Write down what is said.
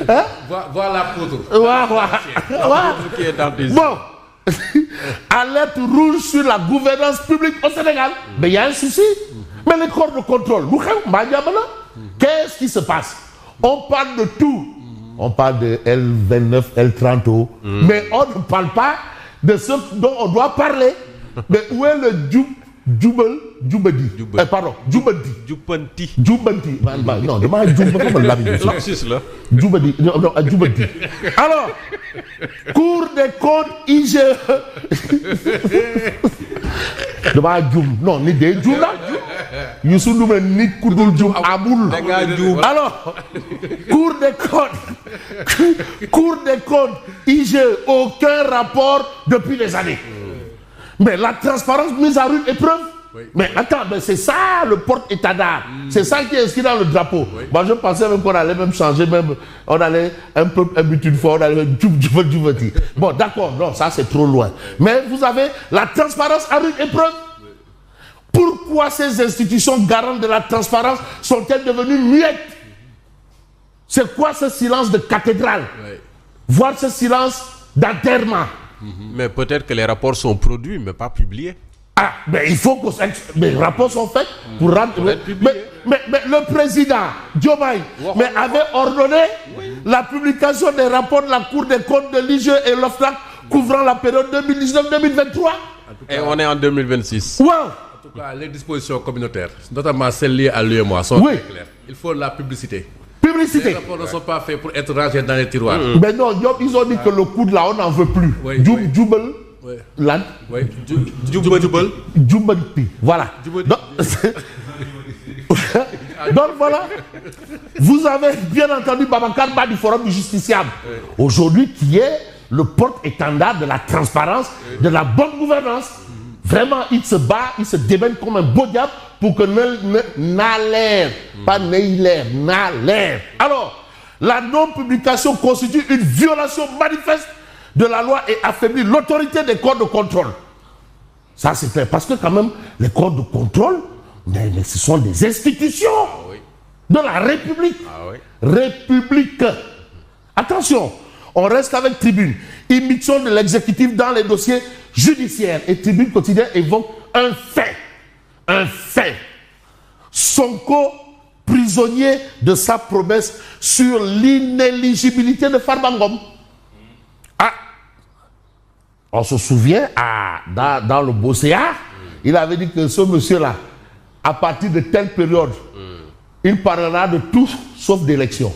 Hein? Voilà poudre. Bon, alerte rouge sur la gouvernance publique au Sénégal. Mais il y a un souci. Mais les corps de contrôle, qu'est-ce qui se passe? On parle de tout. On parle de L29, L30, mais on ne parle pas de ce dont on doit parler. Mais où est le Djoubadi? Pardon, Djoubadi. Djoubanti. Non, demain, Lapsus là. Djoubadi. Non, Djoubadi. Alors, Cour des comptes IGE. Demain, Djoum. Non, ni des Djoum là. Youssou Ndoumé ni Koudoul Djoum Aboul. Alors, Cour des comptes IGE, aucun rapport depuis des années. Mais la transparence mise à rude épreuve. Oui. Mais attends, mais c'est ça le porte-étendard. C'est ça qui est inscrit dans le drapeau. Oui. Moi je pensais même qu'on allait même changer, même on allait un peu un but une fois, on allait Djoubati. Bon d'accord, non, ça c'est trop loin. Mais vous avez la transparence à rude épreuve. Oui. Pourquoi ces institutions garantes de la transparence sont-elles devenues muettes? C'est quoi ce silence de cathédrale? Oui. Voir ce silence d'enterrement. Mais peut-être que les rapports sont produits, mais pas publiés. Ah, mais il faut que les rapports sont faits pour rendre. Mais le président Diomaye avait ordonné la publication des rapports de la Cour des comptes de l'IGE et l'OFNAC couvrant la période 2019-2023. Et on est en 2026. Wow. En tout cas, les dispositions communautaires, notamment celles liées à l'UEMOA, sont très claires. Il faut la publicité. Publicité. Les rapports ne sont pas faits pour être rangés dans les tiroirs. Mais non, ils ont dit que le coup de là, on n'en veut plus. Djoubel. Land. Djoubanti. Voilà. Donc voilà. Vous avez bien entendu Babacar Ba du Forum du Justiciable. Aujourd'hui, qui est le porte-étendard de la transparence, de la bonne gouvernance. Vraiment, il se bat, il se démène comme un beau diable pour que n'alère, pas n'ailère, n'alère. Alors, la non-publication constitue une violation manifeste de la loi et affaiblit l'autorité des corps de contrôle. Ça, c'est clair. Parce que quand même, les corps de contrôle, mais ce sont des institutions de la République. République. Attention, on reste avec Tribune. Immixtion de l'exécutif dans les dossiers judiciaires. Et Tribune quotidien évoque un fait. Un fait. Sonko, prisonnier de sa promesse sur l'inéligibilité de Farba Ngom. Ah, on se souvient, dans le Bosséa, il avait dit que ce monsieur-là, à partir de telle période, il parlera de tout sauf d'élection.